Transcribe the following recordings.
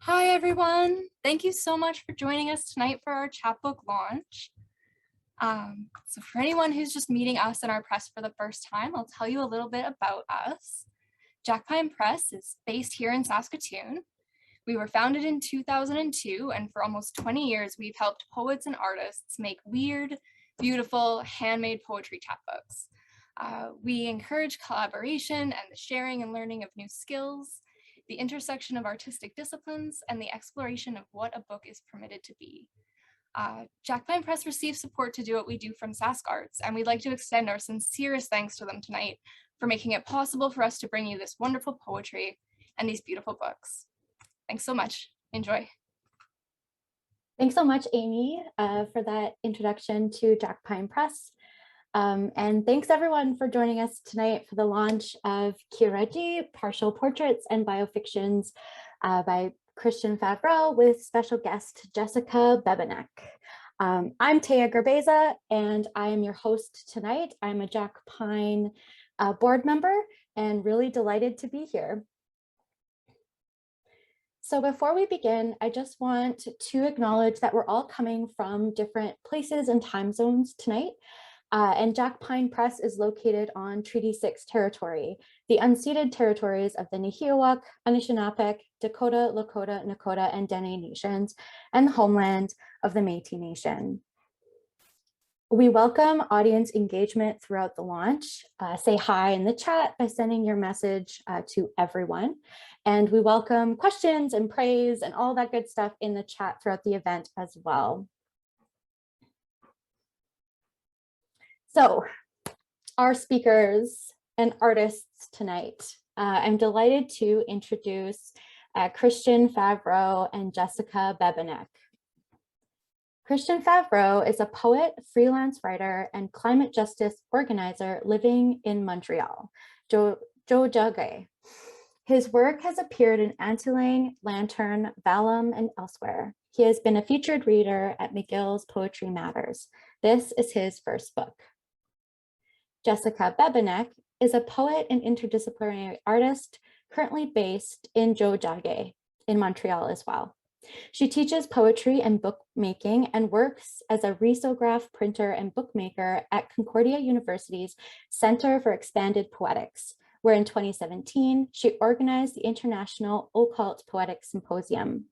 Hi, everyone. Thank you so much for joining us tonight for our chapbook launch. So for anyone who's just meeting us and our press for the first time, I'll tell you a little bit about us. Jack Pine Press is based here in Saskatoon. We were founded in 2002, and for almost 20 years, we've helped poets and artists make weird, beautiful, handmade poetry chapbooks. We encourage collaboration and the sharing and learning of new skills, the intersection of artistic disciplines, and the exploration of what a book is permitted to be. Jack Pine Press receives support to do what we do from Sask Arts, and we'd like to extend our sincerest thanks to them tonight for making it possible for us to bring you this wonderful poetry and these beautiful books. Thanks so much. Enjoy. Thanks so much, Amy, for that introduction to Jack Pine Press. And thanks everyone for joining us tonight for the launch of Kireji, Partial Portraits and Biofictions by Christian Favreau with special guest Jessica Bebenek. I'm Taya Gerbeza and I am your host tonight. I'm a Jack Pine board member and really delighted to be here. So before we begin, I just want to acknowledge that we're all coming from different places and time zones tonight. And Jack Pine Press is located on Treaty 6 territory, the unceded territories of the Nehiyawak, Anishinaabeg, Dakota, Lakota, Nakota, and Dene nations, and the homeland of the Métis Nation. We welcome audience engagement throughout the launch. Say hi in the chat by sending your message to everyone. And we welcome questions and praise and all that good stuff in the chat throughout the event as well. So our speakers and artists tonight, I'm delighted to introduce Christian Favreau and Jessica Bebenek. Christian Favreau is a poet, freelance writer, and climate justice organizer living in Montreal, Jojage. His work has appeared in Antilang, Lantern, Vallum, and elsewhere. He has been a featured reader at McGill's Poetry Matters. This is his first book. Jessica Bebenek is a poet and interdisciplinary artist currently based in Jojage in Montreal as well. She teaches poetry and bookmaking and works as a risograph printer and bookmaker at Concordia University's Center for Expanded Poetics, where in 2017, she organized the International Occult Poetic Symposium.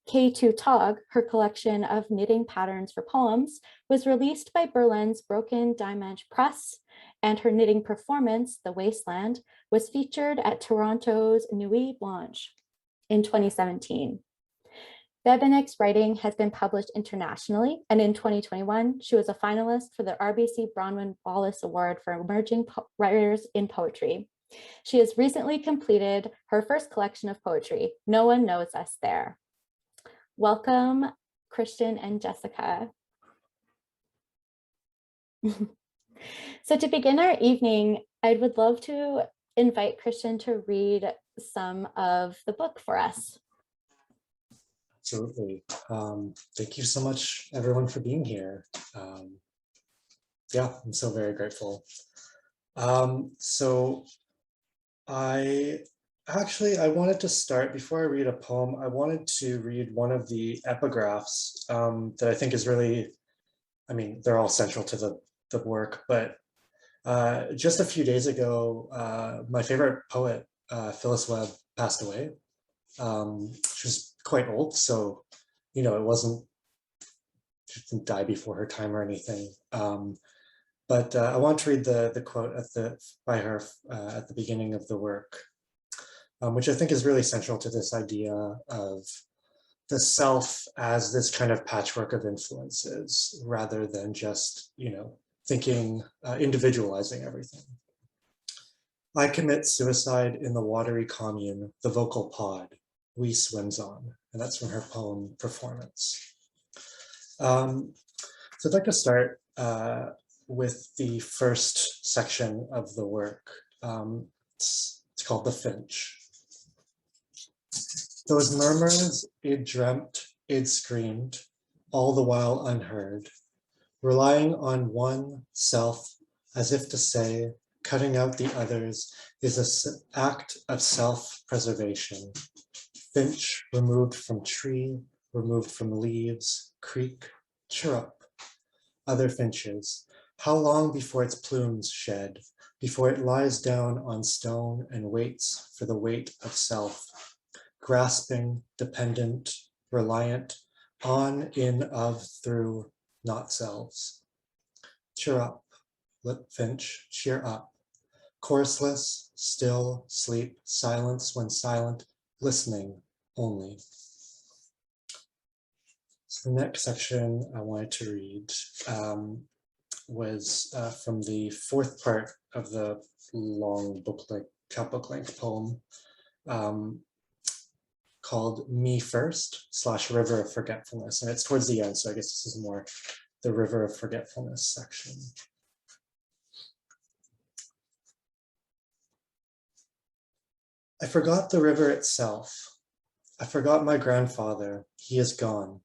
K2 Tog, her collection of knitting patterns for poems, was released by Berlin's Broken Diamond Press, and her knitting performance, The Wasteland, was featured at Toronto's Nuit Blanche in 2017. Bebenek's writing has been published internationally, and in 2021, she was a finalist for the RBC Bronwyn Wallace Award for Emerging Writers in Poetry. She has recently completed her first collection of poetry, No One Knows Us There. Welcome, Christian and Jessica. So to begin our evening, I would love to invite Christian to read some of the book for us. Absolutely. Thank you so much, everyone, for being here. Yeah, I'm so very grateful. So I wanted to start, before I read a poem, I wanted to read one of the epigraphs that I think is really, I mean, they're all central to the work, but just a few days ago, my favorite poet, Phyllis Webb, passed away. She was quite old, so you know, she didn't die before her time or anything. But I want to read the quote by her at the beginning of the work, which I think is really central to this idea of the self as this kind of patchwork of influences, rather than just, you know, thinking, individualizing everything. I commit suicide in the watery commune, the vocal pod we swims on, and that's from her poem Performance. So I'd like to start with the first section of the work. It's called The Finch. Those murmurs id dreamt, id screamed, all the while unheard, relying on one self as if to say, cutting out the others is an act of self-preservation. Finch removed from tree, removed from leaves, creek, chirrup. Other finches, how long before its plumes shed, before it lies down on stone and waits for the weight of self, grasping, dependent, reliant, on, in, of, through, not selves. Cheer up, finch, cheer up. Courseless, still, sleep, silence when silent, listening only. So the next section I wanted to read was from the fourth part of the long chapbook length poem called Me First / River of Forgetfulness. And it's towards the end, so I guess this is more the River of Forgetfulness section. I forgot the river itself. I forgot my grandfather. He is gone.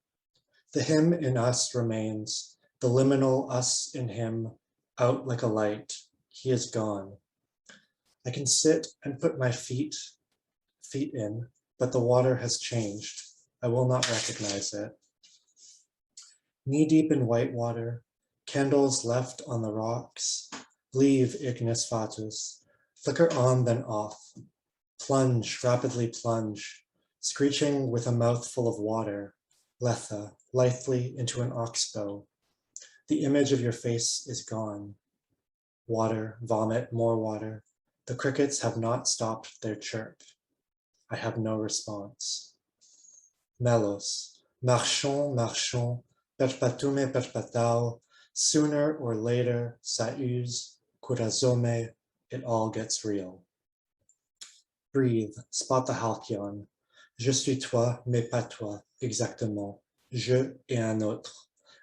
The him in us remains, the liminal us in him, out like a light. He is gone. I can sit and put my feet in, but the water has changed. I will not recognize it. Knee deep in white water, candles left on the rocks, leave ignis fatuus, flicker on then off, plunge, rapidly plunge, screeching with a mouthful of water, letha, lithely into an oxbow. The image of your face is gone. Water, vomit, more water. The crickets have not stopped their chirp. I have no response. Melos, marchons, marchons, perpatume perpatao, sooner or later, ça use, kurazome, it all gets real. Breathe, spot the halcyon. Je suis toi, mais pas toi, exactement. Je et un autre.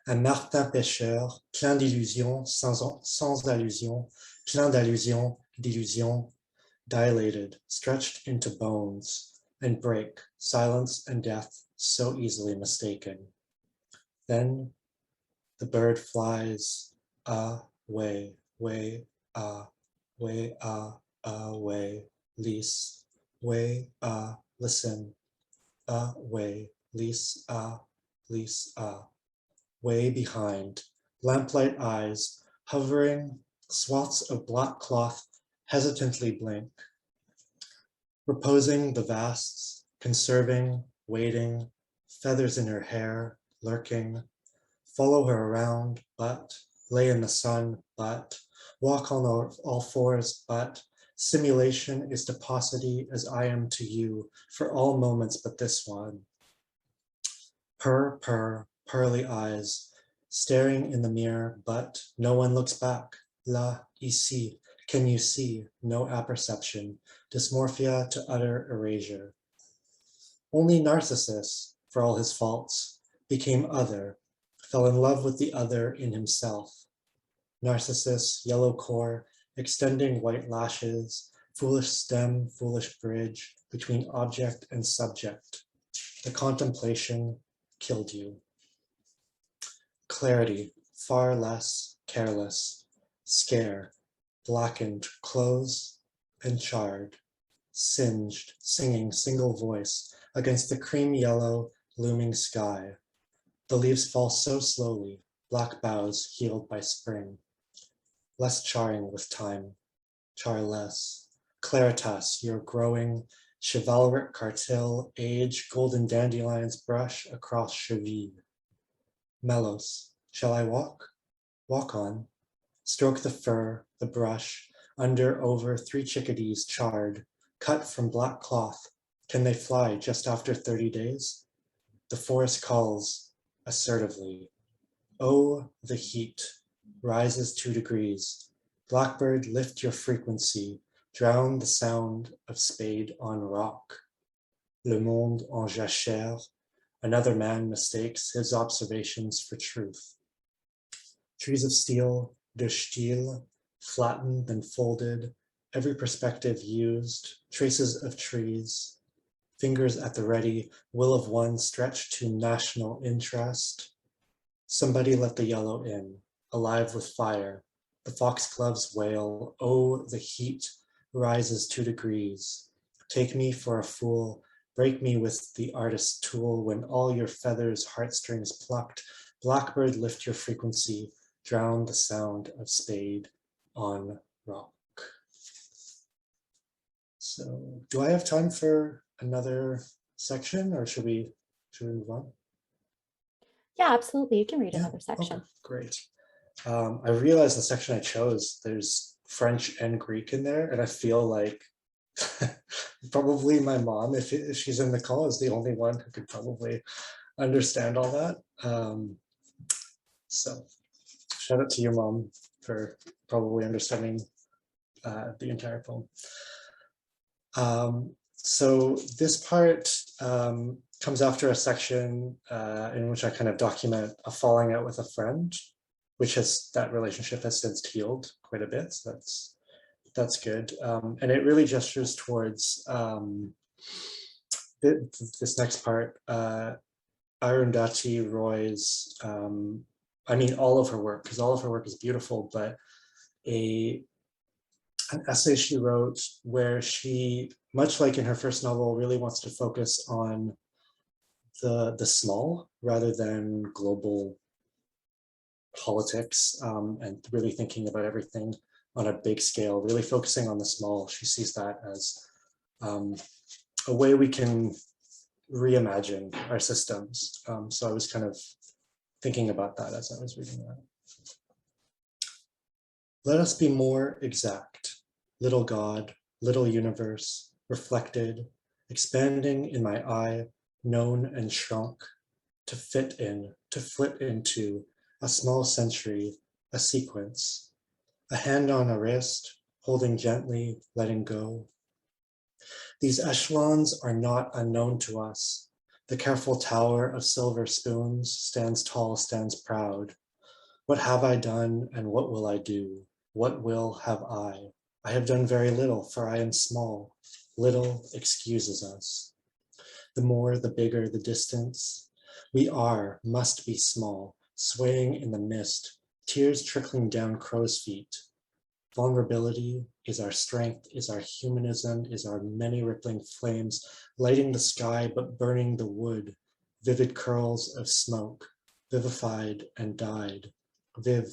Un Martin pêcheur, plein d'illusions, sans allusion, plein d'allusions, d'illusions, dilated, stretched into bones, and break, silence and death so easily mistaken. Then the bird flies away, way, way, away, lease, way, listen, way, lease, way behind, lamplight eyes, hovering, swaths of black cloth hesitantly blink, reposing the vasts, conserving, waiting, feathers in her hair, lurking, follow her around, but, lay in the sun, but, walk on all fours, but, simulation is to paucity as I am to you for all moments but this one. Purr, purr, pearly eyes, staring in the mirror, but no one looks back. La, ici, can you see? No apperception, dysmorphia to utter erasure. Only Narcissus, for all his faults, became other, fell in love with the other in himself. Narcissus, yellow core, extending white lashes, foolish stem, foolish bridge between object and subject. The contemplation killed you. Clarity, far less, careless, scare, blackened, clothes, and charred, singed, singing single voice against the cream yellow looming sky. The leaves fall so slowly, black boughs healed by spring. Less charring with time, char less. Claritas, your growing, chivalric cartil, age, golden dandelions brush across cheville. Melos, shall I walk? Walk on. Stroke the fur, the brush, under, over, 3 chickadees charred, cut from black cloth. Can they fly just after 30 days? The forest calls assertively. Oh, the heat rises 2 degrees. Blackbird, lift your frequency, drown the sound of spade on rock. Le monde en jachère, another man mistakes his observations for truth. Trees of steel, de style, flattened and folded, every perspective used, traces of trees, fingers at the ready, will of one stretched to national interest. Somebody let the yellow in, alive with fire. The foxgloves wail, oh, the heat rises 2 degrees. Take me for a fool, Break me with the artist's tool when all your feathers, heartstrings plucked. Blackbird, lift your frequency, drown the sound of spade on rock. So do I have time for another section, or should we move on? Yeah, absolutely. You can read Yeah, another section. okay, great. I realized the section I chose, there's French and Greek in there, and I feel like probably my mom, if she's in the call, is the only one who could probably understand all that. So shout out to you, Mom, for probably understanding the entire poem. So this part comes after a section in which I kind of document a falling out with a friend, that relationship has since healed quite a bit. So that's good. And it really gestures towards this next part, Arundhati Roy's, all of her work, because all of her work is beautiful, but an essay she wrote where she, much like in her first novel, really wants to focus on the small rather than global politics, and really thinking about everything on a big scale, really focusing on the small. She sees that as a way we can reimagine our systems. So I was kind of thinking about that as I was reading that. Let us be more exact, little God, little universe, reflected, expanding in my eye, known and shrunk, to fit in, to flit into a small century, a sequence, a hand on a wrist, holding gently, letting go. These echelons are not unknown to us. The careful tower of silver spoons stands tall, stands proud. What have I done and what will I do? What will have I? I have done very little, for I am small. Little excuses us. The more, the bigger the distance. We are, must be small, swaying in the mist, tears trickling down crow's feet. Vulnerability is our strength, is our humanism, is our many rippling flames, lighting the sky but burning the wood, vivid curls of smoke, vivified and died. Viv,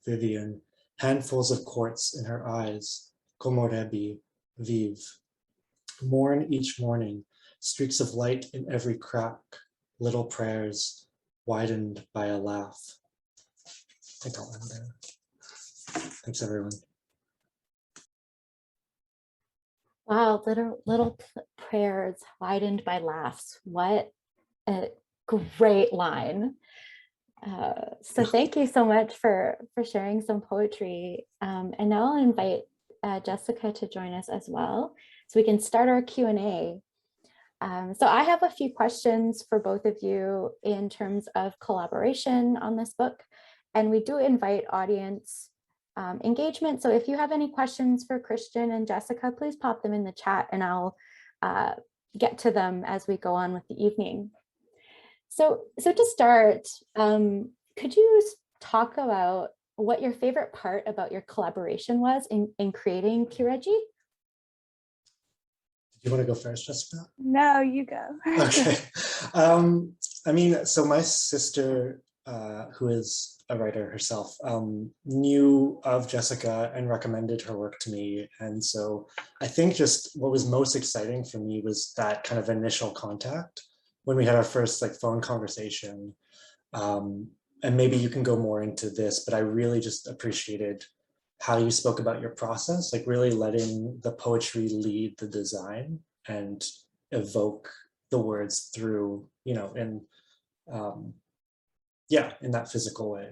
Vivian, handfuls of quartz in her eyes, Komorebi, Viv. Morn each morning, streaks of light in every crack, little prayers, widened by a laugh. I think I'll end there. Thanks, everyone. Wow, little prayers widened by laughs. What a great line. So thank you so much for sharing some poetry. And now I'll invite Jessica to join us as well, so we can start our Q&A. So I have a few questions for both of you in terms of collaboration on this book, and we do invite audience engagement. So if you have any questions for Christian and Jessica, please pop them in the chat and I'll get to them as we go on with the evening. So to start, could you talk about what your favorite part about your collaboration was in creating Kireji? Do you want to go first, Jessica? No, you go. Okay. So my sister, who is a writer herself, knew of Jessica and recommended her work to me. And so I think just what was most exciting for me was that kind of initial contact when we had our first phone conversation. And maybe you can go more into this, but I really just appreciated how you spoke about your process, really letting the poetry lead the design and evoke the words through, in that physical way.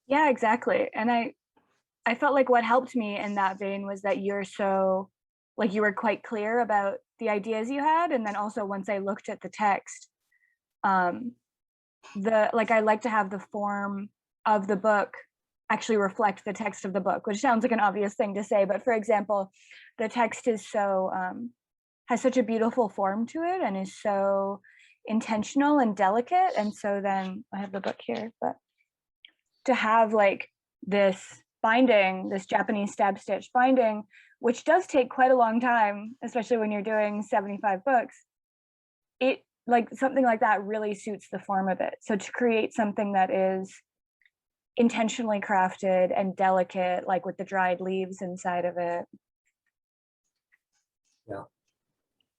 Yeah, exactly. And I felt like what helped me in that vein was that you're so, you were quite clear about the ideas you had. And then also once I looked at the text, I like to have the form of the book actually reflect the text of the book, which sounds like an obvious thing to say. But for example, the text is so, has such a beautiful form to it and is so intentional and delicate. And so then I have the book here, but to have this binding, this Japanese stab stitch binding, which does take quite a long time, especially when you're doing 75 books, it like something like that really suits the form of it. So to create something that is intentionally crafted and delicate, like with the dried leaves inside of it.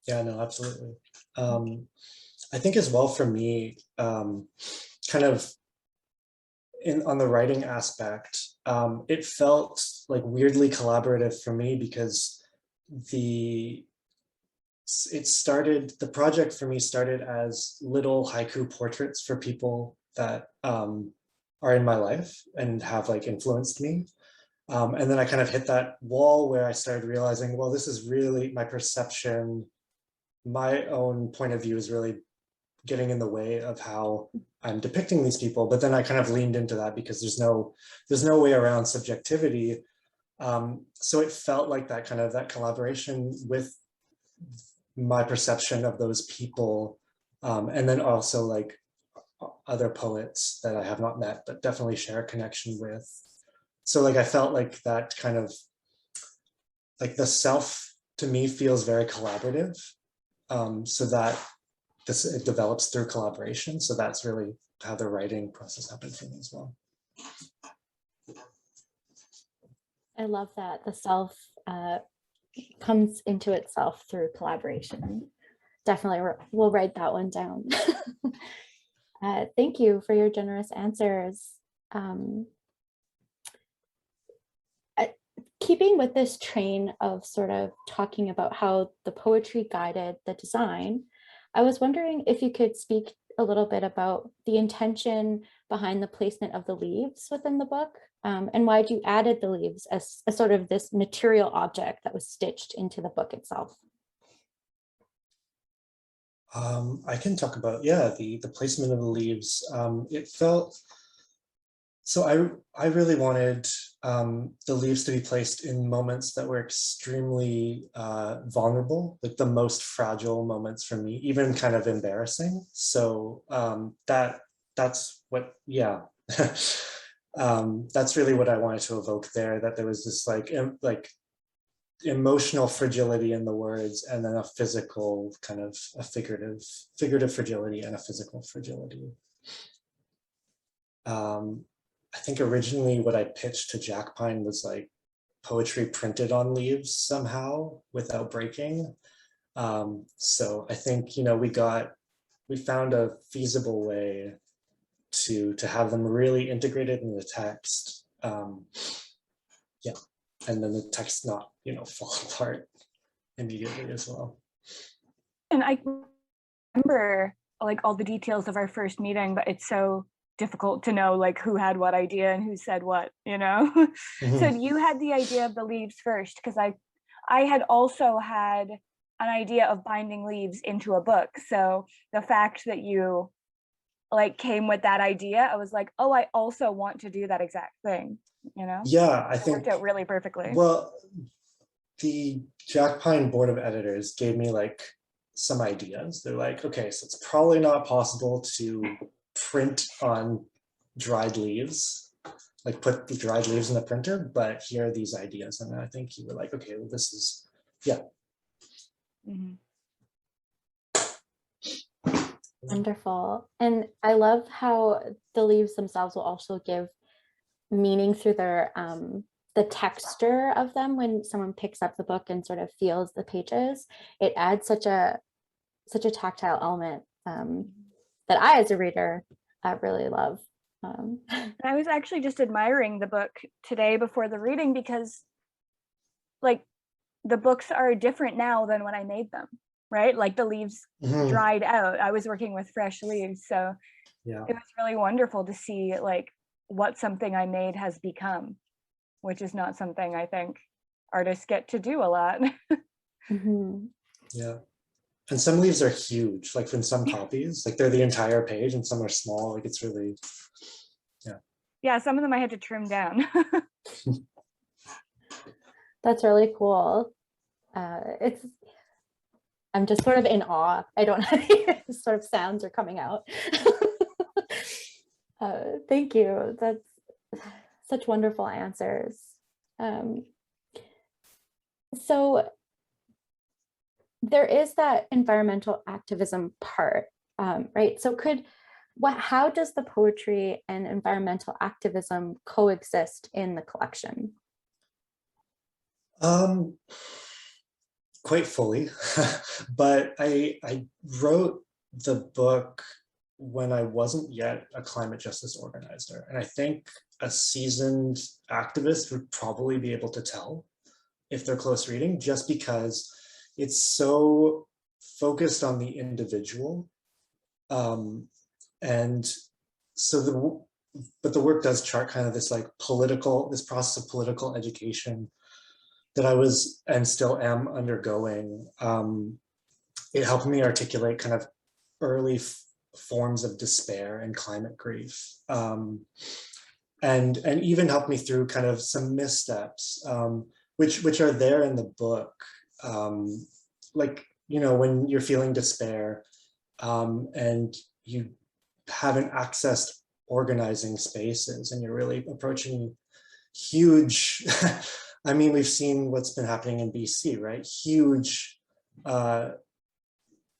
Yeah, no, absolutely. I think as well for me, kind of on the writing aspect, it felt like weirdly collaborative for me because the project for me started as little haiku portraits for people that are in my life and have like influenced me. And then I kind of hit that wall where I started realizing, well, this is really my perception, my own point of view is really getting in the way of how I'm depicting these people. But then I kind of leaned into that because there's no way around subjectivity. So it felt like that kind of that collaboration with my perception of those people, and then also like other poets that I have not met, but definitely share a connection with. So like I felt like that kind of like the self to me feels very collaborative. So that it develops through collaboration. So that's really how the writing process happened for me as well. I love that the self comes into itself through collaboration. Definitely, we'll write that one down. Thank you for your generous answers. Keeping with this train of sort of talking about how the poetry guided the design, I was wondering if you could speak a little bit about the intention behind the placement of the leaves within the book, and why you added the leaves as a sort of this material object that was stitched into the book itself. I can talk about, yeah, the placement of the leaves. It felt, so I really wanted the leaves to be placed in moments that were extremely vulnerable, like the most fragile moments for me, even kind of embarrassing. So that's what, yeah. That's really what I wanted to evoke there, that there was this like emotional fragility in the words, and then a physical kind of a figurative fragility and a physical fragility. I think originally what I pitched to Jack Pine was like poetry printed on leaves somehow without breaking. So I think, you know, we found a feasible way to have them really integrated in the text. Yeah, and then the text not, you know, fall apart immediately as well. And I remember like all the details of our first meeting, but it's so difficult to know like who had what idea and who said what, you know. So you had the idea of the leaves first, because I had also had an idea of binding leaves into a book. So the fact that you like came with that idea, I was like, oh, I also want to do that exact thing, you know. Yeah, I it think worked out really perfectly. Well, the Jack Pine board of editors gave me like some ideas. They're like, okay, so it's probably not possible to print on dried leaves, like put the dried leaves in the printer, but here are these ideas. And I think you were like, okay, well, this is, yeah. Mm-hmm. Wonderful. And I love how the leaves themselves will also give meaning through their the texture of them. When someone picks up the book and sort of feels the pages, it adds such a tactile element that I, as a reader, really love. I was actually just admiring the book today before the reading, because like the books are different now than when I made them, right? Like the leaves dried out. I was working with fresh leaves, so yeah, it was really wonderful to see like what something I made has become, which is not something I think artists get to do a lot. Yeah. And some leaves are huge, like in some copies, like they're the entire page, and some are small. Like it's really, yeah. Yeah, some of them I had to trim down. That's really cool. I'm just sort of in awe. I don't know if sort of sounds are coming out. Thank you. That's such wonderful answers. So there is that environmental activism part, right? So how does the poetry and environmental activism coexist in the collection? Quite fully, but I wrote the book when I wasn't yet a climate justice organizer. And I think a seasoned activist would probably be able to tell if they're close reading, just because it's so focused on the individual. And so but the work does chart kind of this like this process of political education that I was and still am undergoing. It helped me articulate kind of early forms of despair and climate grief, and even helped me through kind of some missteps, which are there in the book, like, you know, when you're feeling despair, and you haven't accessed organizing spaces and you're really approaching huge I mean, we've seen what's been happening in BC, right? Huge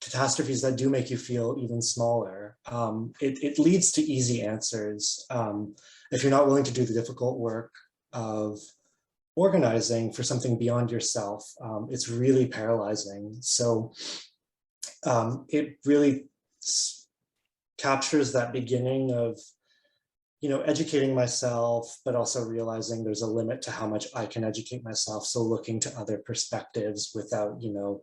catastrophes that do make you feel even smaller. It leads to easy answers. If you're not willing to do the difficult work of organizing for something beyond yourself, it's really paralyzing. So it really captures that beginning of, you know, educating myself, but also realizing there's a limit to how much I can educate myself. So looking to other perspectives without, you know,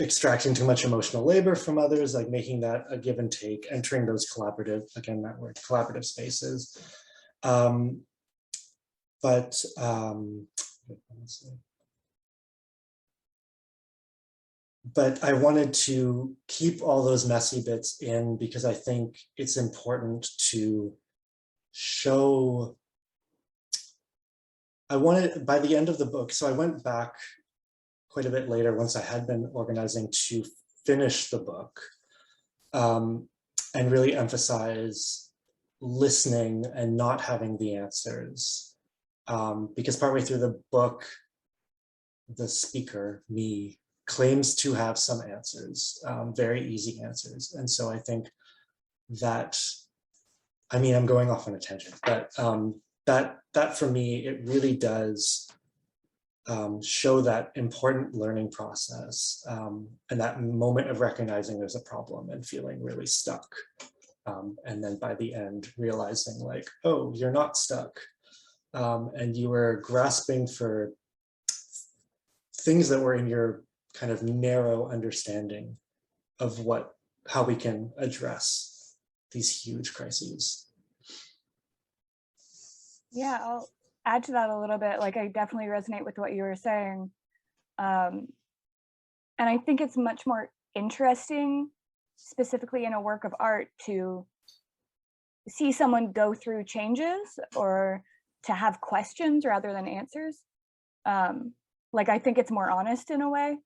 extracting too much emotional labor from others, like making that a give and take, entering those collaborative, again, that word, collaborative spaces. But I wanted to keep all those messy bits in because I think it's important to show. I wanted, by the end of the book, so I went back quite a bit later once I had been organizing to finish the book, and really emphasize listening and not having the answers. Because partway through the book, the speaker, me, claims to have some answers, very easy answers. And so I think that, I mean, I'm going off on a tangent, but that for me, it really does show that important learning process, and that moment of recognizing there's a problem and feeling really stuck. And then by the end, realizing like, oh, you're not stuck. And you were grasping for things that were in your kind of narrow understanding of how we can address these huge crises. Yeah, I'll add to that a little bit. Like, I definitely resonate with what you were saying. And I think it's much more interesting, specifically in a work of art, to see someone go through changes or to have questions rather than answers. Like, I think it's more honest in a way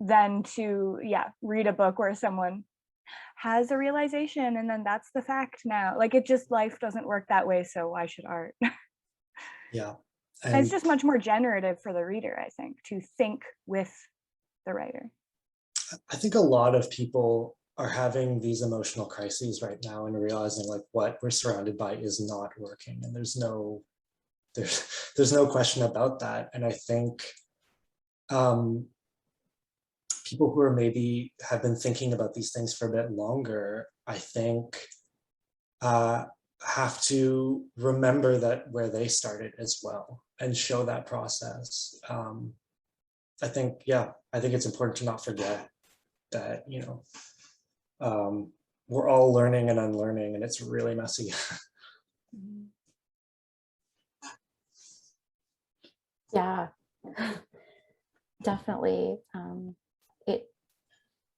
than to, read a book where someone has a realization and then that's the fact now. Like, it just, life doesn't work that way, so why should art? Yeah. And it's just much more generative for the reader, I think, to think with the writer. I think a lot of people are having these emotional crises right now and realizing like what we're surrounded by is not working, and there's no question about that. And I think people who are maybe have been thinking about these things for a bit longer, I think have to remember that where they started as well and show that process. I think it's important to not forget that, you know, we're all learning and unlearning, and it's really messy. Yeah, definitely.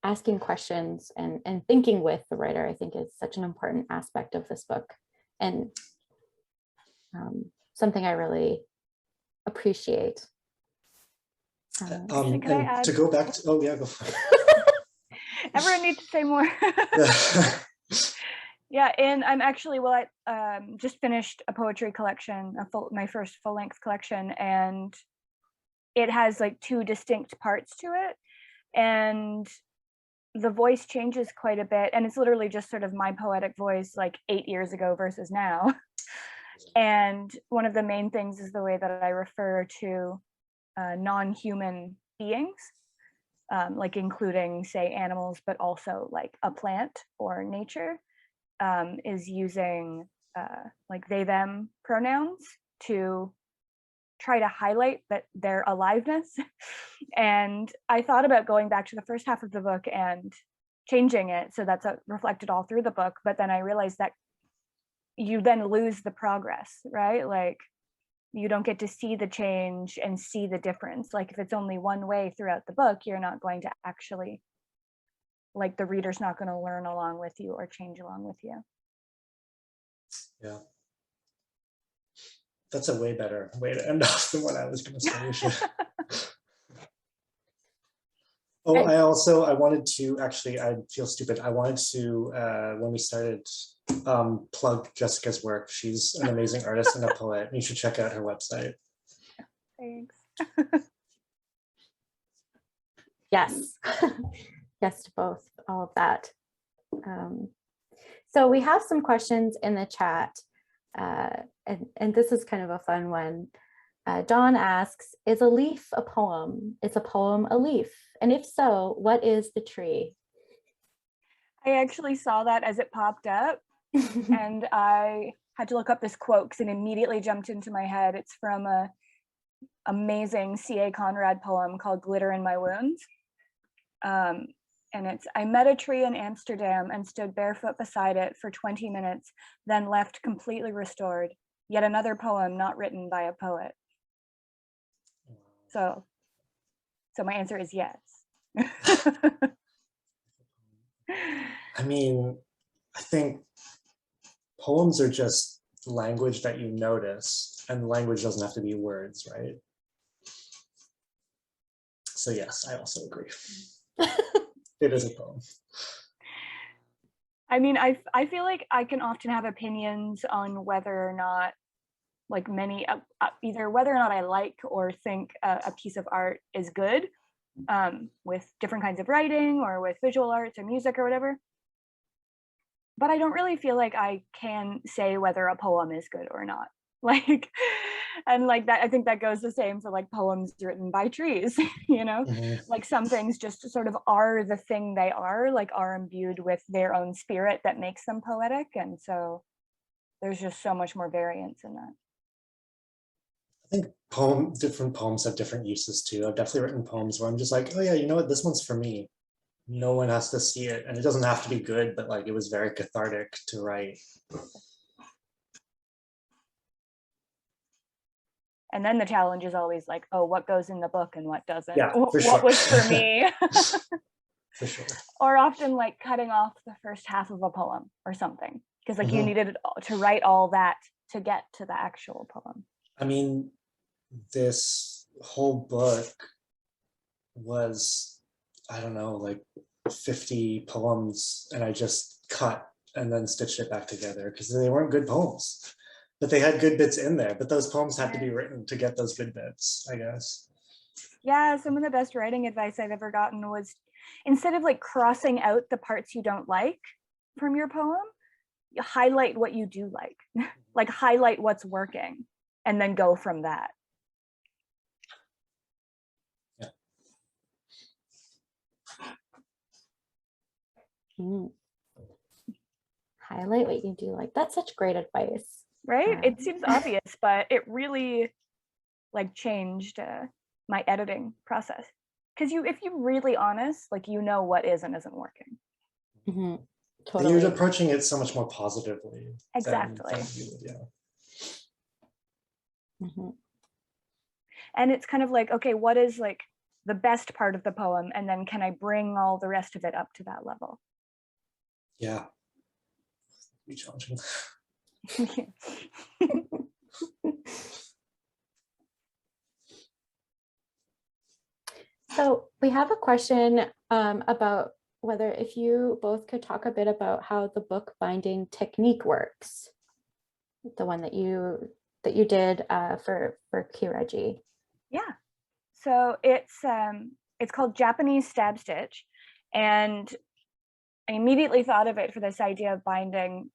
Asking questions and thinking with the writer, I think, is such an important aspect of this book, and something I really appreciate. And add... to go back to, go for it. Everyone needs to say more. Yeah, and I'm actually, well, I just finished a poetry collection, my first full-length collection, and it has like 2 distinct parts to it, and the voice changes quite a bit, and it's literally just sort of my poetic voice like 8 years ago versus now. And one of the main things is the way that I refer to non-human beings, like including, say, animals, but also like a plant or nature, is using like they, them pronouns to try to highlight that their aliveness. And I thought about going back to the first half of the book and changing it so that's reflected all through the book, but then I realized that you then lose the progress, right? Like you don't get to see the change and see the difference. Like if it's only one way throughout the book, you're not going to actually, like the reader's not going to learn along with you or change along with you. Yeah. That's a way better way to end off than what I was going to say. Oh, I wanted to, actually, I feel stupid. I wanted to, when we started, plug Jessica's work. She's an amazing artist and a poet. You should check out her website. Thanks. Yes. Yes to both, all of that. So we have some questions in the chat, and this is kind of a fun one. Dawn asks, is a leaf a poem? Is a poem a leaf? And if so, what is the tree? I actually saw that as it popped up, and I had to look up this quote because it immediately jumped into my head. It's from a amazing C.A. Conrad poem called Glitter in My Wounds. And it's, I met a tree in Amsterdam and stood barefoot beside it for 20 minutes, then left completely restored. Yet another poem not written by a poet. So my answer is yes. I mean, I think poems are just language that you notice, and language doesn't have to be words, right? So yes, I also agree. It is a poem. I mean, I feel like I can often have opinions on whether or not, like many, either whether or not I like or think a piece of art is good, with different kinds of writing or with visual arts or music or whatever. But I don't really feel like I can say whether a poem is good or not. Like, and like that, I think that goes the same for like poems written by trees, you know, like some things just sort of are the thing they are, like are imbued with their own spirit that makes them poetic. And so there's just so much more variance in that. I think different poems have different uses too. I've definitely written poems where I'm just like, oh yeah, you know what, this one's for me. No one has to see it, and it doesn't have to be good, but like it was very cathartic to write. And then the challenge is always like, oh, what goes in the book and what doesn't? Yeah, for what sure. was for me? For sure. Or often like cutting off the first half of a poem or something, because like you needed to write all that to get to the actual poem. I mean, this whole book was, I don't know, like 50 poems, and I just cut and then stitched it back together because they weren't good poems. But they had good bits in there, but those poems had to be written to get those good bits, I guess. Yeah, some of the best writing advice I've ever gotten was, instead of like crossing out the parts you don't like from your poem, you highlight what you do like. Like highlight what's working and then go from that. Yeah. Highlight what you do like. That's such great advice. Right? It seems obvious, but it really like changed my editing process. Because if you're really honest, like you know what is and isn't working. Totally. You're approaching it so much more positively. Exactly. Than you would, yeah. And it's kind of like, okay, what is like the best part of the poem? And then can I bring all the rest of it up to that level? Yeah. Be challenging. So we have a question about whether if you both could talk a bit about how the book binding technique works, the one that you did for Kireji. Yeah. So it's called Japanese stab stitch, and I immediately thought of it for this idea of binding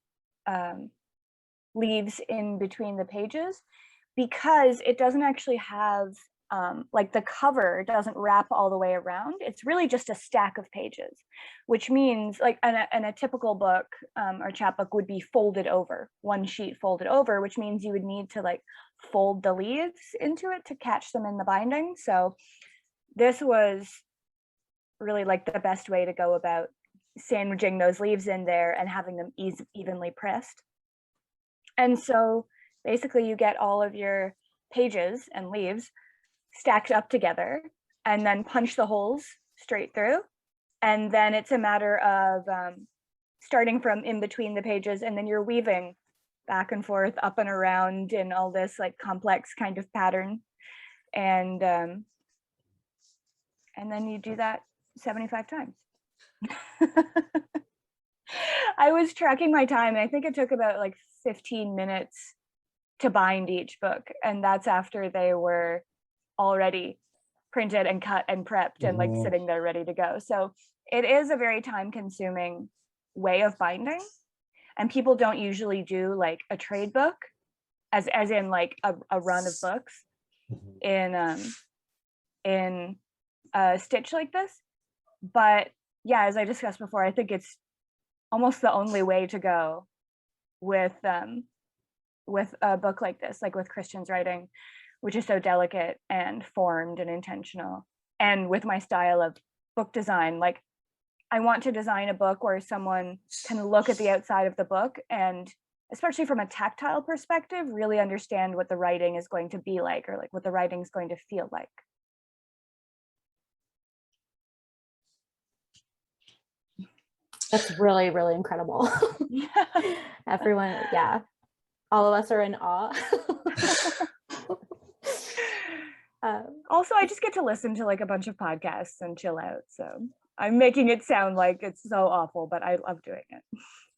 leaves in between the pages, because it doesn't actually have like the cover doesn't wrap all the way around. It's really just a stack of pages, which means like in a typical book or chapbook would be folded over, one sheet folded over, which means you would need to like fold the leaves into it to catch them in the binding. So this was really like the best way to go about sandwiching those leaves in there and having them evenly pressed. And so basically you get all of your pages and leaves stacked up together and then punch the holes straight through. And then it's a matter of starting from in between the pages, and then you're weaving back and forth, up and around in all this like complex kind of pattern. And then you do that 75 times. I was tracking my time, and I think it took about like 15 minutes to bind each book. And that's after they were already printed and cut and prepped and like sitting there ready to go. So it is a very time consuming way of binding. And people don't usually do like a trade book as in like a run of books in a stitch like this. But yeah, as I discussed before, I think it's almost the only way to go with a book like this, like with Christian's writing, which is so delicate and formed and intentional. And with my style of book design, like I want to design a book where someone can look at the outside of the book and, especially from a tactile perspective, really understand what the writing is going to be like, or like what the writing is going to feel like. That's really, really incredible. Everyone, yeah. All of us are in awe. Also, I just get to listen to like a bunch of podcasts and chill out. So I'm making it sound like it's so awful, but I love doing it.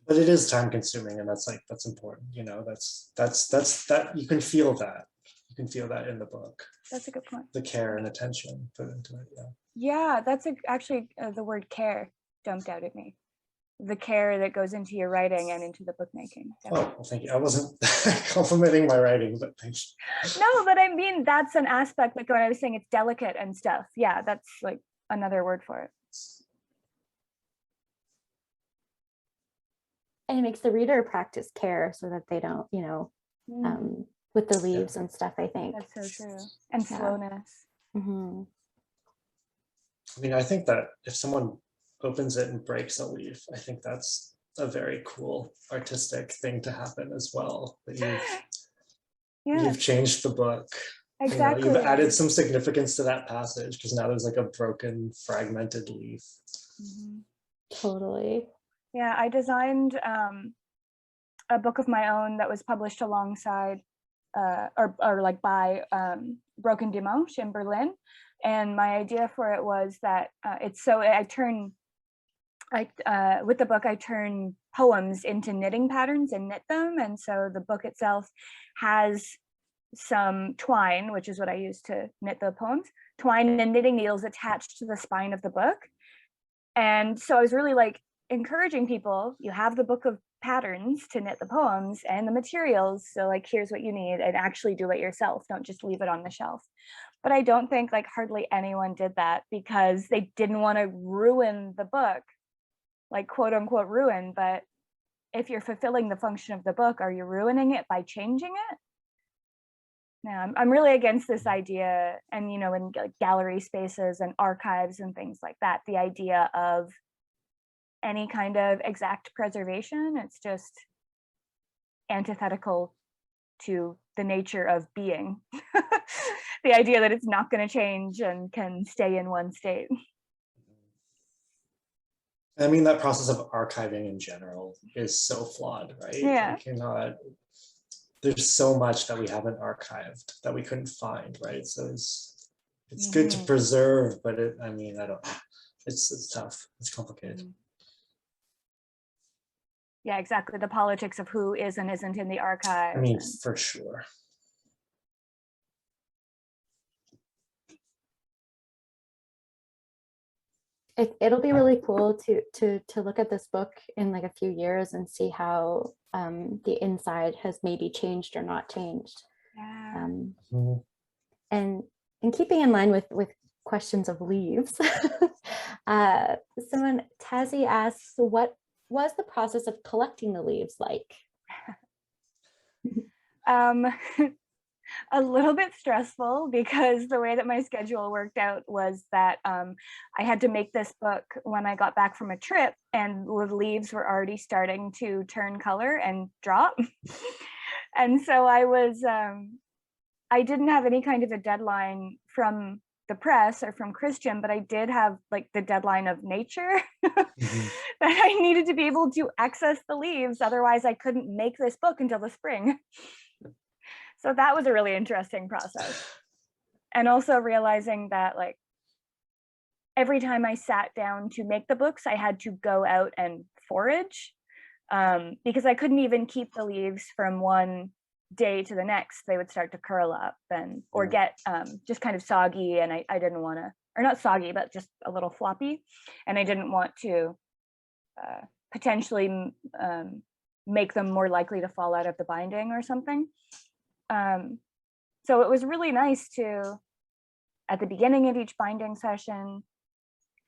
But it is time consuming, and that's important. You know, that's that you can feel that. You can feel that in the book. That's a good point. The care and attention put into it. Yeah. Yeah, that's actually the word care jumped out at me. The care that goes into your writing and into the bookmaking. Oh, well, thank you. I wasn't complimenting my writing, but thanks. No, but I mean, that's an aspect, like when I was saying it's delicate and stuff. Yeah, that's like another word for it. And it makes the reader practice care so that they don't, you know, with the leaves and stuff, I think. That's so true. And slowness. Mm-hmm. I mean, I think that if someone opens it and breaks a leaf, I think that's a very cool artistic thing to happen as well. That you've changed the book. Exactly. You know, you've added some significance to that passage because now there's like a broken, fragmented leaf. Totally. Yeah, I designed a book of my own that was published alongside or like by Broken Dimanche in Berlin. And my idea for it was that with the book, I turn poems into knitting patterns and knit them. And so the book itself has some twine, which is what I use to knit the poems, twine and knitting needles attached to the spine of the book. And so I was really like encouraging people, you have the book of patterns to knit the poems and the materials. So like, here's what you need, and actually do it yourself. Don't just leave it on the shelf. But I don't think like hardly anyone did that because they didn't want to ruin the book, like quote unquote ruin. But if you're fulfilling the function of the book, are you ruining it by changing it? No, I'm really against this idea. And, you know, in gallery spaces and archives and things like that, the idea of any kind of exact preservation, it's just antithetical to the nature of being. The idea that it's not going to change and can stay in one state. I mean, that process of archiving in general is so flawed, right? Yeah. There's so much that we haven't archived that we couldn't find, right? So it's good to preserve, but I don't know. it's tough, it's complicated. Yeah, exactly. The politics of who is and isn't in the archive. I mean, for sure. It'll be really cool to look at this book in like a few years and see how the inside has maybe changed or not changed. Yeah. And in keeping in line with questions of leaves, someone, Tazzy asks, what was the process of collecting the leaves like? A little bit stressful, because the way that my schedule worked out was that I had to make this book when I got back from a trip, and the leaves were already starting to turn color and drop. And so I didn't have any kind of a deadline from the press or from Christian, but I did have like the deadline of nature that I needed to be able to access the leaves. Otherwise I couldn't make this book until the spring. So that was a really interesting process. And also realizing that like every time I sat down to make the books, I had to go out and forage, because I couldn't even keep the leaves from one day to the next. They would start to curl up and or get just kind of soggy, and I didn't want to, or not soggy, but just a little floppy, and I didn't want to potentially make them more likely to fall out of the binding or something. So it was really nice to, at the beginning of each binding session,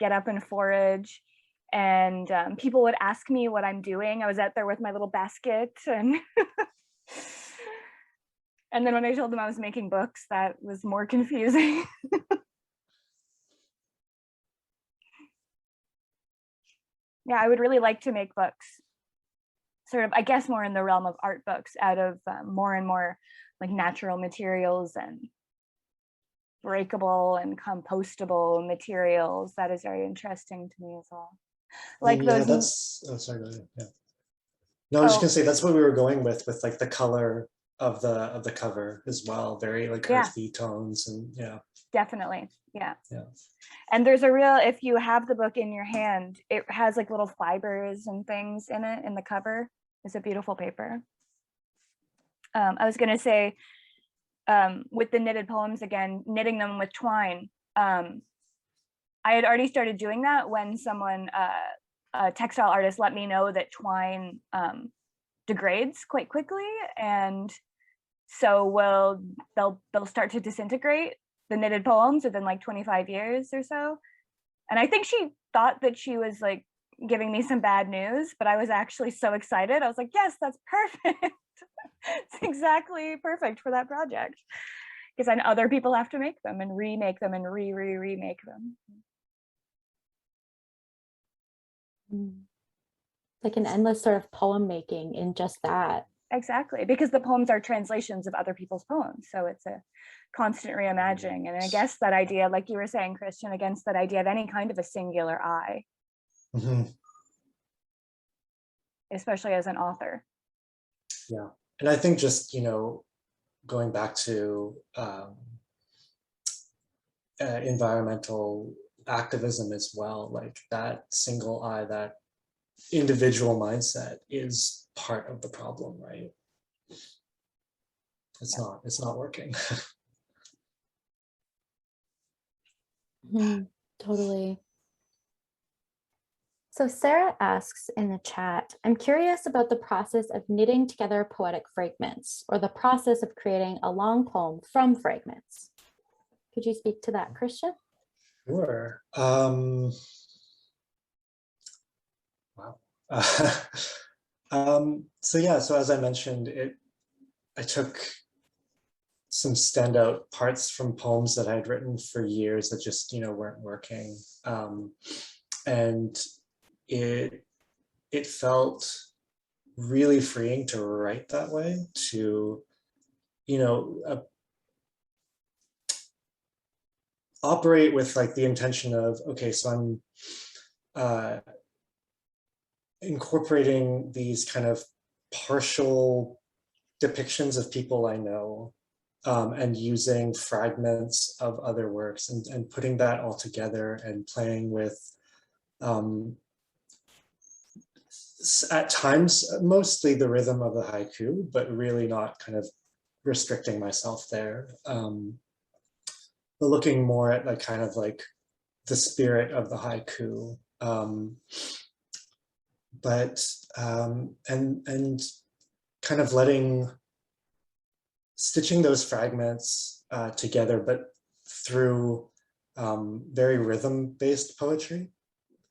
get up and forage, and people would ask me what I'm doing. I was out there with my little basket, and and then when I told them I was making books, that was more confusing. Yeah, I would really like to make books, sort of, I guess, more in the realm of art books, out of more and more like natural materials and breakable and compostable materials. That is very interesting to me as well. Like yeah, those. that's, oh, sorry, go ahead. Yeah. No, I was just gonna say that's what we were going with like the color of the cover as well. Very like earthy tones, and yeah. Definitely, yeah. Yeah. And there's a real, if you have the book in your hand, it has like little fibers and things in it in the cover. It's a beautiful paper. I was gonna say, with the knitted poems again, knitting them with twine. I had already started doing that when someone, a textile artist, let me know that twine degrades quite quickly, and so they'll start to disintegrate, the knitted poems, within like 25 years or so. And I think she thought that she was like giving me some bad news, but I was actually so excited. I was like, yes, that's perfect. It's exactly perfect for that project, because then other people have to make them and remake them and remake them. Like an endless sort of poem making in just that. Exactly, because the poems are translations of other people's poems, so it's a constant reimagining. And I guess that idea, like you were saying, Christian, against that idea of any kind of a singular I, especially as an author. Yeah, and I think just, going back to environmental activism as well, like that single I, that individual mindset is part of the problem, right? It's not working. Totally. So Sarah asks in the chat, I'm curious about the process of knitting together poetic fragments, or the process of creating a long poem from fragments. Could you speak to that, Christian? Sure. Wow. So yeah, so as I mentioned, I took some standout parts from poems that I had written for years that just, weren't working. And it felt really freeing to write that way, to, operate with like the intention of, okay, so I'm incorporating these kind of partial depictions of people I know, and using fragments of other works, and putting that all together and playing with at times, mostly the rhythm of the haiku, but really not kind of restricting myself there. But looking more at like kind of like the spirit of the haiku. And kind of stitching those fragments together, but through very rhythm-based poetry.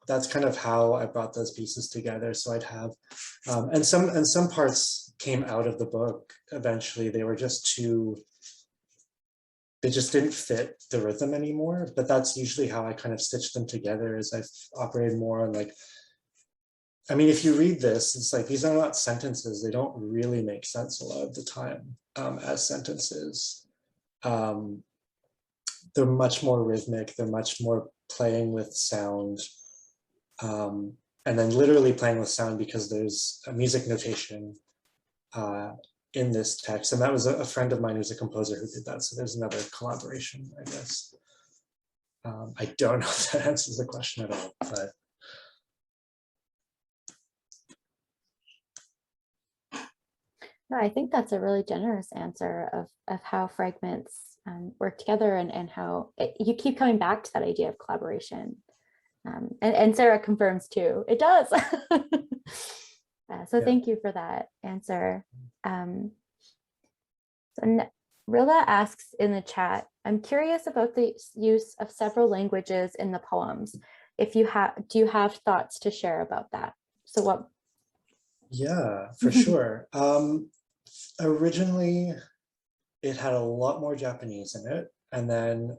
That's kind of how I brought those pieces together. So I'd have, and some parts came out of the book eventually. They were just they just didn't fit the rhythm anymore. But that's usually how I kind of stitched them together, is I've operated more on like, I mean, if you read this, it's like, these are not sentences. They don't really make sense a lot of the time as sentences. They're much more rhythmic. They're much more playing with sound. And then literally playing with sound, because there's a music notation in this text. And that was a friend of mine who's a composer who did that. So there's another collaboration, I guess. I don't know if that answers the question at all, but. No, I think that's a really generous answer of how fragments work together, and how you keep coming back to that idea of collaboration. And Sarah confirms too, it does. So thank you for that answer. Rilla asks in the chat, I'm curious about the use of several languages in the poems. If you do you have thoughts to share about that? So what? Yeah, for sure. Originally, it had a lot more Japanese in it. And then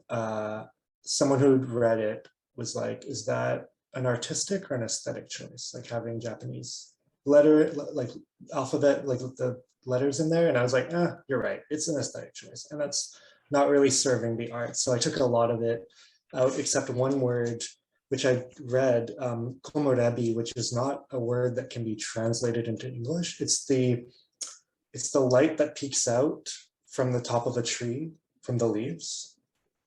someone who'd read it was like, is that an artistic or an aesthetic choice? Like having Japanese like alphabet, like with the letters in there. And I was like, you're right. It's an aesthetic choice. And that's not really serving the art. So I took a lot of it out, except one word, which I read, komorebi, which is not a word that can be translated into English. It's the light that peeks out from the top of a tree, from the leaves,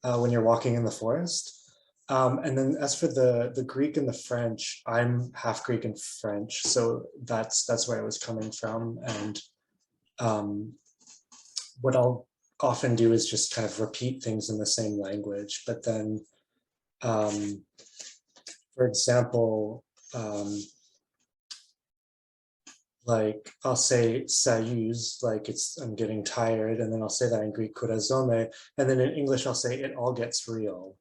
when you're walking in the forest. And then as for the Greek and the French, I'm half Greek and French, so that's where I was coming from. And what I'll often do is just kind of repeat things in the same language. But then, for example, like I'll say sayus, like I'm getting tired, and then I'll say that in Greek, kurazome, and then in English I'll say it all gets real,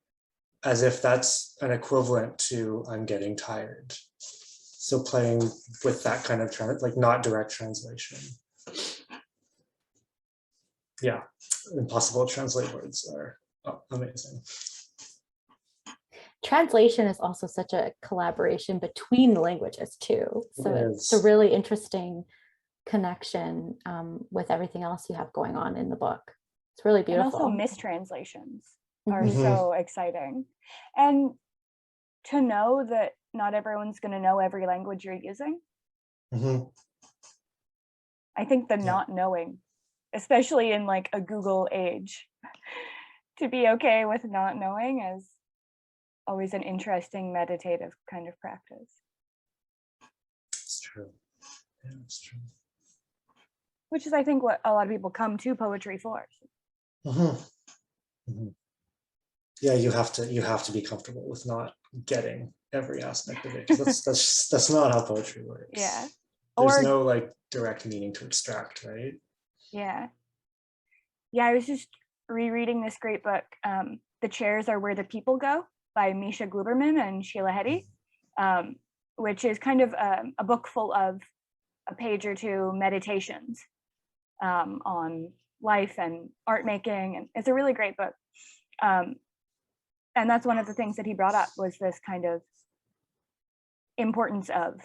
as if that's an equivalent to I'm getting tired. So playing with that kind of like not direct translation. Yeah, impossible to translate words are amazing. Translation is also such a collaboration between the languages too. So it's a really interesting connection with everything else you have going on in the book. It's really beautiful. And also mistranslations are so exciting. And to know that not everyone's going to know every language you're using. I think the not knowing, especially in like a Google age, to be okay with not knowing is always an interesting meditative kind of practice. It's true. Yeah, it's true. Which is, I think, what a lot of people come to poetry for. Yeah, you have to be comfortable with not getting every aspect of it, because that's not how poetry works. Yeah. There's no like direct meaning to extract, right? Yeah. Yeah, I was just rereading this great book, The Chairs Are Where the People Go, by Misha Gluberman and Sheila Heti, which is kind of a book full of a page or two meditations on life and art making. And it's a really great book. And that's one of the things that he brought up, was this kind of importance of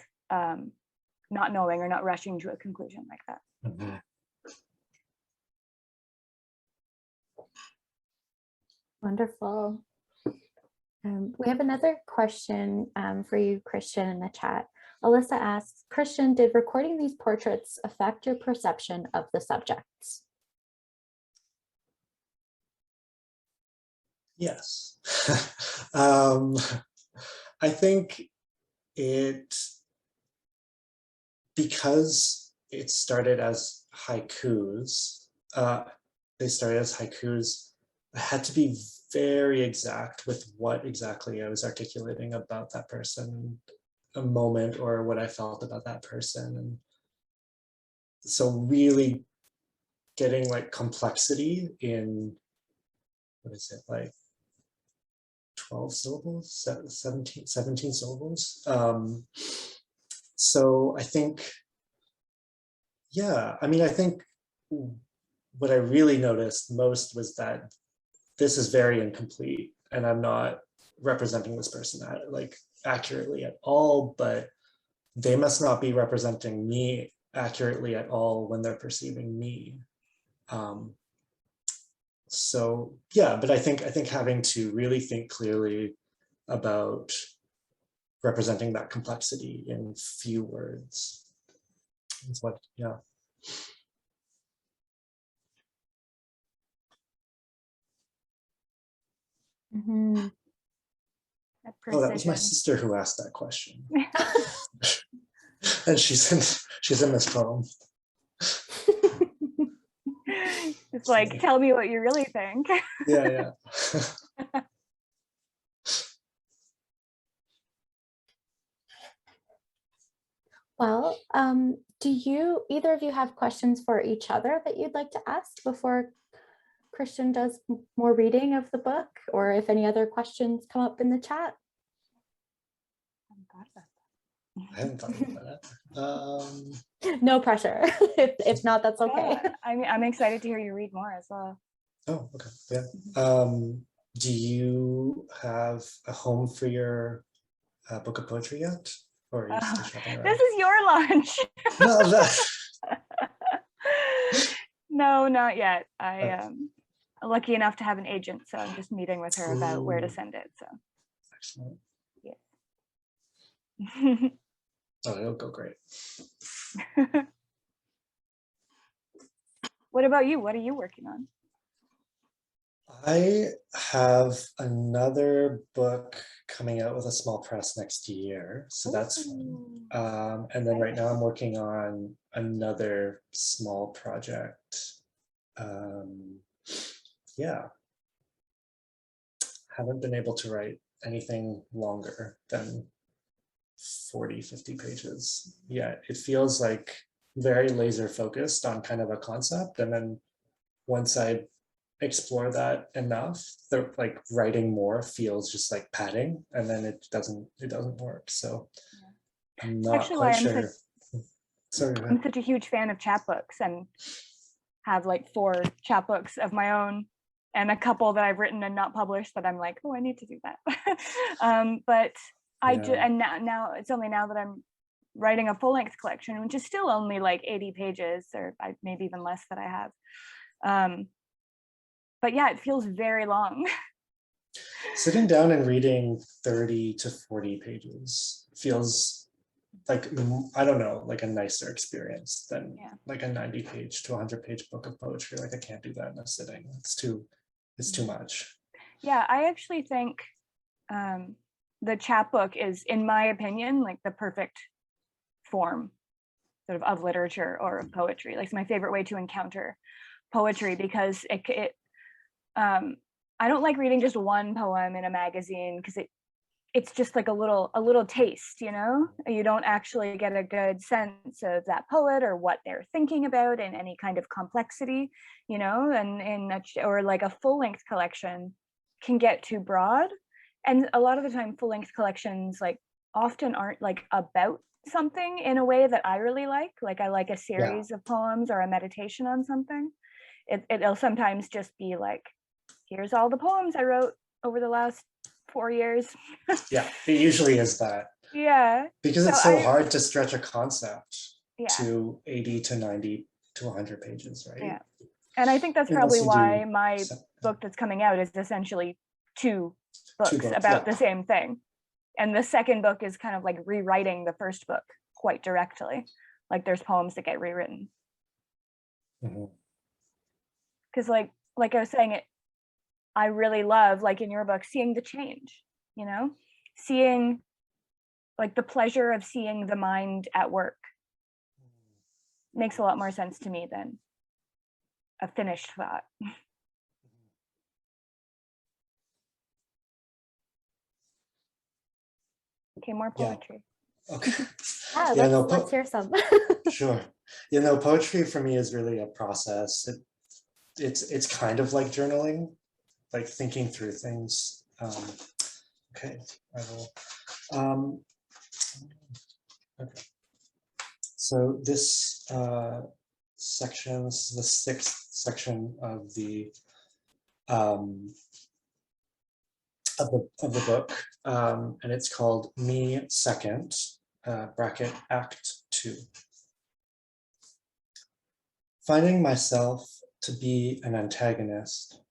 not knowing or not rushing to a conclusion like that. Wonderful. We have another question for you, Christian, in the chat. Alyssa asks, Christian, did recording these portraits affect your perception of the subjects? Yes. I think because it started as haikus, they started as haikus, I had to be very exact with what exactly I was articulating about that person, a moment, or what I felt about that person. And so really getting like complexity in, what is it, like 12 syllables, 17 syllables. So I think, yeah, I mean, I think what I really noticed most was that this is very incomplete and I'm not representing this person like accurately at all, but they must not be representing me accurately at all when they're perceiving me. So yeah, but I think having to really think clearly about representing that complexity in few words is what, yeah. Mm-hmm. Oh, that was my sister who asked that question. And she's in this poem. It's like, tell me what you really think. Yeah. Well, do either of you have questions for each other that you'd like to ask before Christian does more reading of the book, or if any other questions come up in the chat? I hadn't thought about that. No pressure. If not, that's okay. Yeah, I'm excited to hear you read more as well. Oh, okay. Yeah. Do you have a home for your book of poetry yet? Or are you still shopping around? This is your launch. No, No, not yet. I am lucky enough to have an agent, so I'm just meeting with her about where to send it. So excellent. Yeah. Oh, it'll go great. What about you? What are you working on? I have another book coming out with a small press next year, so that's fun. And then right now I'm working on another small project. Yeah, haven't been able to write anything longer than 40-50 pages yet. It feels like very laser focused on kind of a concept, and then once I explore that enough, the like writing more feels just like padding, and then it doesn't work. So I'm not actually quite sure. Sorry, I'm such a huge fan of chapbooks and have like 4 chapbooks of my own and a couple that I've written and not published that I'm like, oh, I need to do that. But and now it's only now that I'm writing a full-length collection, which is still only like 80 pages, or maybe even less that I have. But yeah, it feels very long. Sitting down and reading 30 to 40 pages feels like, I don't know, like a nicer experience than like a 90-page to 100-page book of poetry. Like I can't do that in a sitting. It's too much. Yeah, I actually think the chapbook is, in my opinion, like the perfect form sort of literature or of poetry. Like it's my favorite way to encounter poetry, because I don't like reading just one poem in a magazine, because it's just like a little taste, you know? You don't actually get a good sense of that poet or what they're thinking about in any kind of complexity, you know? And or like a full-length collection can get too broad. And a lot of the time full-length collections like often aren't like about something in a way that I really like. Like I like a series of poems or a meditation on something. It'll sometimes just be like, here's all the poems I wrote over the last 4 years. Yeah, it usually is that. Yeah. Because it's so hard to stretch a concept to 80 to 90 to 100 pages, right? Yeah. And I think that's probably why my book that's coming out is essentially two books about the same thing. And the second book is kind of like rewriting the first book quite directly. Like there's poems that get rewritten. Because like I was saying, I really love, like in your book, seeing the change, you know, seeing like the pleasure of seeing the mind at work makes a lot more sense to me than a finished thought. Okay, more poetry. Okay. Yeah, Yeah, let's hear some. Sure. You know, poetry for me is really a process. It's kind of like journaling, like thinking through things. Okay, I will. Okay. So this section, this is the 6th section of the book, and it's called Me Second, bracket Act 2. Finding myself to be an antagonist,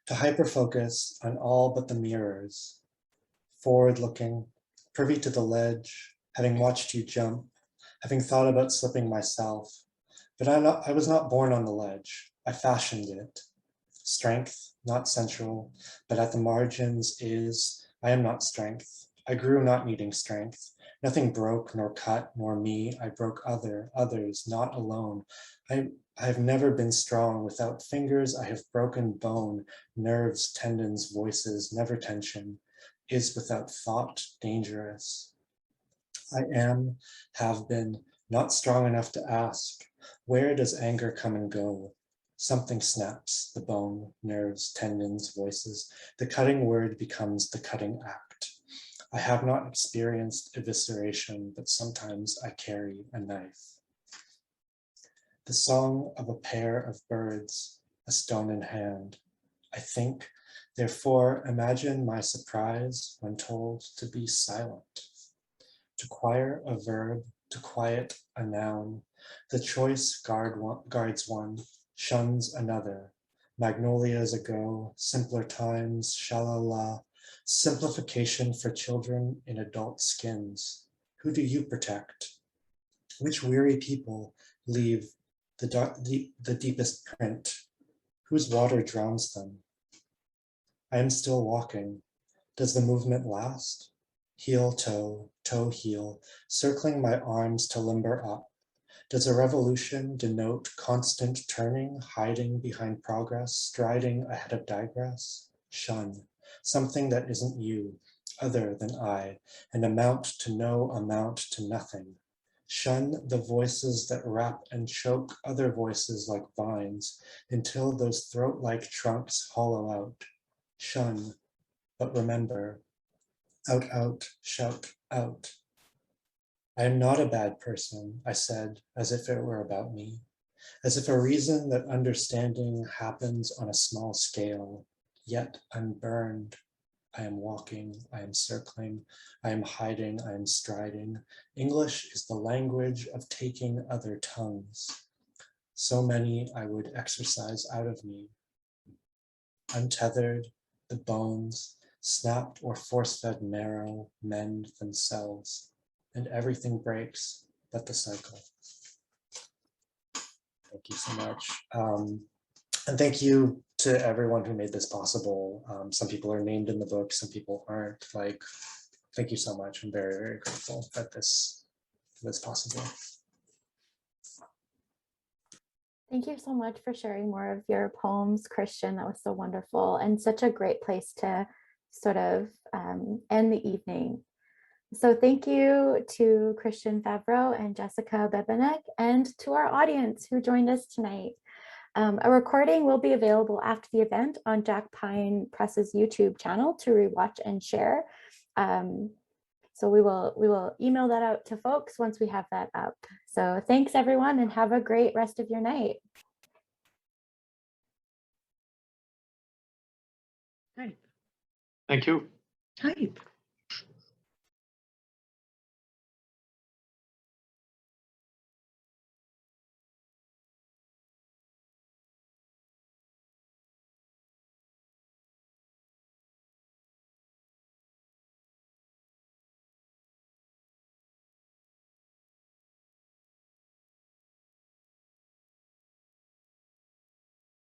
to hyperfocus on all but the mirrors, forward-looking, privy to the ledge, having watched you jump, having thought about slipping myself, but I was not born on the ledge. I fashioned it. Strength, not central, but at the margins is, I am not strength. I grew not needing strength. Nothing broke, nor cut, nor me. I broke others, not alone. I have never been strong. Without fingers, I have broken bone, nerves, tendons, voices, never tension. Is without thought dangerous. I am, have been, not strong enough to ask, where does anger come and go? Something snaps, the bone, nerves, tendons, voices. The cutting word becomes the cutting act. I have not experienced evisceration, but sometimes I carry a knife. The song of a pair of birds, a stone in hand. I think, therefore, imagine my surprise when told to be silent. To choir a verb, to quiet a noun. The choice guards one, shuns another. Magnolias ago, simpler times, shalala. Simplification for children in adult skins. Who do you protect? Which weary people leave the deepest print? Whose water drowns them? I am still walking. Does the movement last? Heel, toe, toe, heel, circling my arms to limber up. Does a revolution denote constant turning, hiding behind progress, striding ahead of digress? Shun, something that isn't you, other than I, and amount to no amount to nothing. Shun the voices that wrap and choke other voices like vines, until those throat-like trunks hollow out. Shun, but remember, out, out, shout, out. I am not a bad person, I said, as if it were about me, as if a reason that understanding happens on a small scale, yet unburned. I am walking, I am circling, I am hiding, I am striding. English is the language of taking other tongues. So many I would exercise out of me. Untethered, the bones, snapped or force-fed marrow, mend themselves, and everything breaks but the cycle. Thank you so much. And thank you to everyone who made this possible. Some people are named in the book, some people aren't. Like, thank you so much. I'm very, very grateful that this was possible. Thank you so much for sharing more of your poems, Christian. That was so wonderful and such a great place to sort of end the evening. So thank you to Christian Favreau and Jessica Bebenek, and to our audience who joined us tonight. A recording will be available after the event on Jack Pine Press's YouTube channel to rewatch and share. So we will email that out to folks once we have that up. So thanks everyone, and have a great rest of your night. Thank you. Hype.